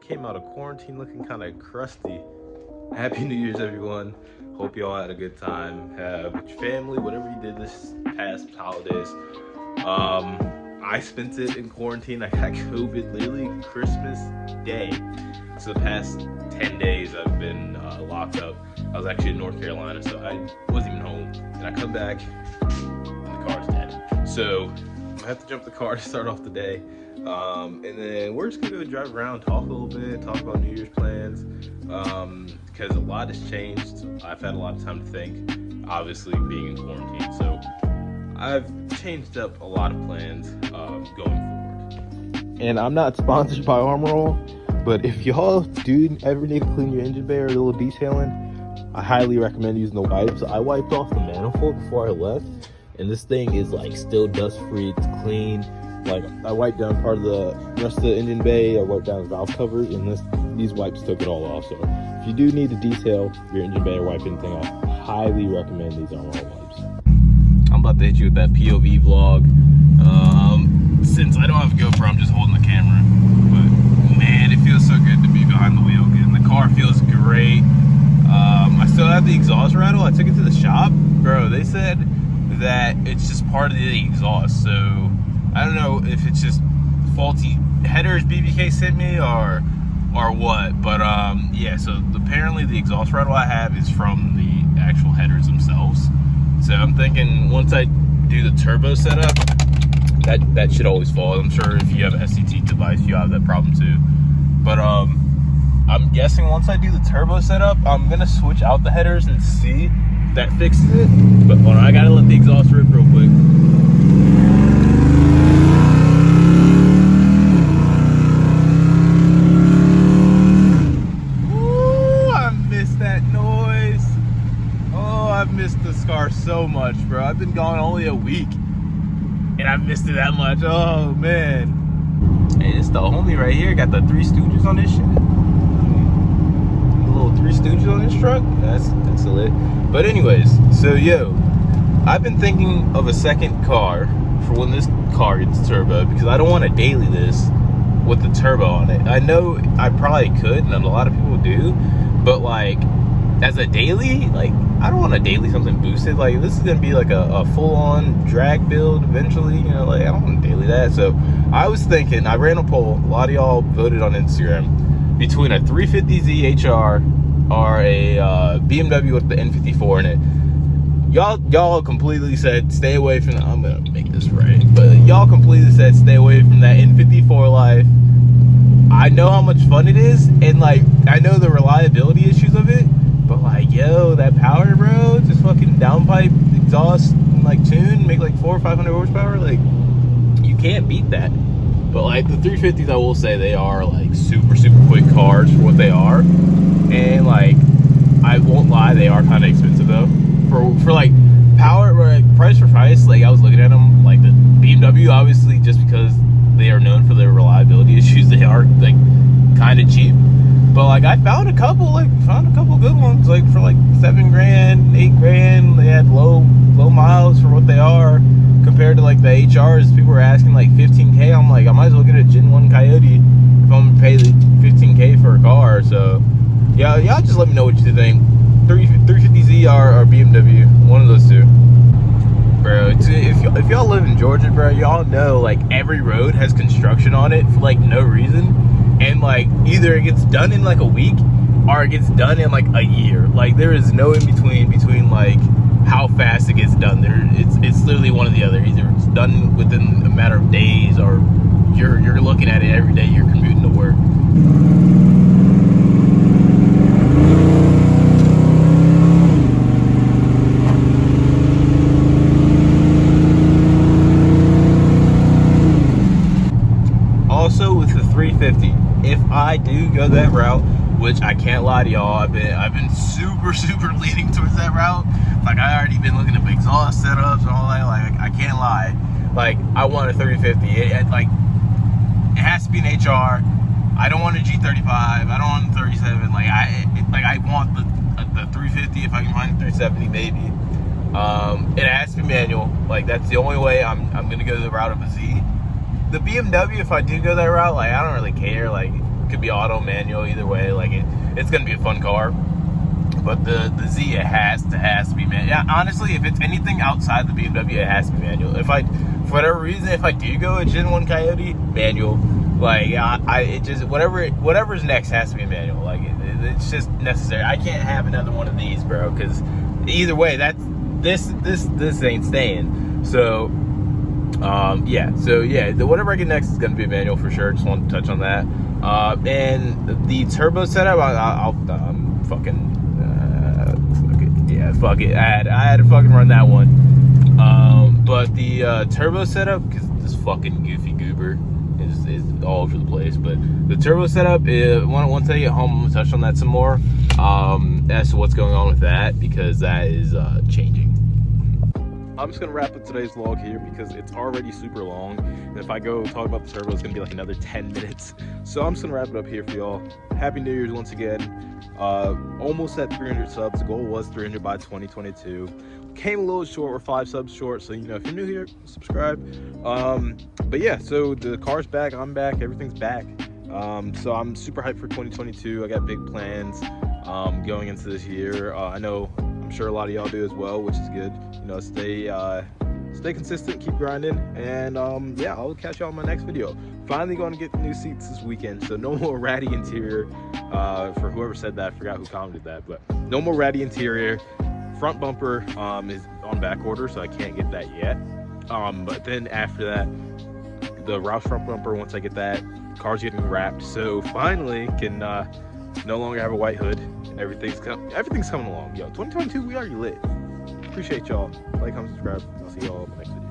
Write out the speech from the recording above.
came out of quarantine looking kind of crusty. Happy New Year's, everyone. Hope you all had a good time. With your family, whatever you did this past holidays. I spent it in quarantine. I got COVID literally Christmas Day. So the past 10 days I've been locked up. I was actually in North Carolina, so I wasn't even home. And I come back, and the car's dead. So I have to jump the car to start off the day. And then we're just gonna go drive around, talk a little bit, talk about New Year's plans. Because a lot has changed. I've had a lot of time to think, obviously being in quarantine. So I've changed up a lot of plans going forward. And I'm not sponsored by Armor All, but if y'all do ever need to clean your engine bay or a little detailing, I highly recommend using the wipes. I wiped off the manifold before I left, and this thing is like still dust free. It's clean. Like I wiped down part of the rest of the engine bay, I wiped down the valve covers, and these wipes took it all off. So if you do need to detail your engine bay or wipe anything off, highly recommend these Armor All wipes. I'm about to hit you with that POV vlog. Since I don't have a GoPro, I'm just holding the camera. But man, it feels so good to be behind the wheel again. The car feels great. I still have the exhaust rattle. I took it to the shop. Bro, they said that it's just part of the exhaust. So I don't know if it's just faulty headers BBK sent me or what. But yeah, so apparently the exhaust rattle I have is from the actual headers themselves. So I'm thinking once I do the turbo setup, that should always fall. I'm sure if you have an SCT device, you have that problem too. But I'm guessing once I do the turbo setup, I'm gonna switch out the headers and see if that fixes it. But hold on, I gotta let the exhaust rip real quick. Ooh, I miss that noise. Oh, I've missed this car so much, bro. I've been gone only a week, and I've missed it that much. Oh man. Hey, it's the homie right here. Got the Three Stooges on this shit. The little Three Stooges on this truck. That's lit. But anyways, so yo, I've been thinking of a second car for when this car gets turbo, because I don't want to daily this with the turbo on it. I know I probably could, and a lot of people do, but like as a daily, like I don't want to daily something boosted. Like this is gonna be like a full-on drag build eventually, you know, like I don't want to daily that. So I was thinking, I ran a poll, a lot of y'all voted on Instagram, between a 350Z HR or a BMW with the N54 in it. Y'all completely said stay away from I'm gonna make this right, but y'all completely said stay away from that N54 life. I know how much fun it is, and like I know the reliability issues of it, but like yo, that power, bro, just fucking downpipe exhaust and like tune, make like 400 or 500 horsepower, like you can't beat that. But like the 350s, I will say they are like super quick cars for what they are, and like I won't lie, they are kind of expensive though. For like power, like price for price, like I was looking at them, like the BMW, obviously just because they are known for their reliability issues, they are like kind of cheap. But like I found a couple good ones, like for like $7 grand, $8 grand. They had low miles for what they are compared to like the HRs. People were asking like 15K. I'm like, I might as well get a Gen 1 Coyote if I'm gonna pay the 15K for a car. So yeah, y'all just let me know what you think. 350Z or BMW, one of those two. Bro, if y'all live in Georgia, bro, y'all know like every road has construction on it for like no reason, and like either it gets done in like a week or it gets done in like a year. Like there is no in between like how fast it gets done. It's literally one or the other. Either it's done within a matter of days, or you're looking at it every day you're commuting to work. Also with the 350, if I do go that route, which I can't lie to y'all, I've been super leaning towards that route. Like I already been looking at exhaust setups and all that. Like I can't lie, like I want a 350. It has to be an HR. I don't want a G35. I don't want a 37. Like I want the 350 if I can find a 370 maybe. It has to be manual. Like that's the only way I'm gonna go the route of a Z. The BMW, if I do go that route, like I don't really care. Like could be auto, manual, either way. Like it's gonna be a fun car. But the Z, it has to be manual. Yeah, honestly, if it's anything outside the BMW, it has to be manual. If I, for whatever reason, if I do go a Gen 1 Coyote, manual. Like it just whatever's next has to be manual. Like it's just necessary. I can't have another one of these, bro, because either way, this ain't staying. So yeah, whatever I get next is gonna be a manual for sure. Just want to touch on that. And the turbo setup, I'm fucking fuck it. I had to fucking run that one. But the turbo setup, because this fucking goofy goober is all over the place. But the turbo setup, once I get home, I'm gonna touch on that some more. As to what's going on with that, because that is changing. I'm just gonna wrap up today's vlog here because it's already super long, and if I go talk about the turbo, it's gonna be like another 10 minutes. So I'm just gonna wrap it up here for y'all. Happy New Year's once again. Almost at 300 subs. The goal was 300 by 2022. Came a little short. We're 5 subs short, so if you're new here, subscribe. But yeah, so the car's back, I'm back, everything's back. So I'm super hyped for 2022. I got big plans going into this year. I'm sure a lot of y'all do as well, which is good. Stay consistent, keep grinding, and yeah, I'll catch y'all in my next video. Finally going to get the new seats this weekend, so no more ratty interior. For whoever said that, I forgot who commented that, but no more ratty interior. Front bumper is on back order, so I can't get that yet. But then after that, the Roush front bumper, once I get that, car's getting wrapped, so finally can no longer have a white hood. Everything's coming along. Yo, 2022, we already lit. Appreciate y'all. Like, comment, subscribe. I'll see y'all in the next video.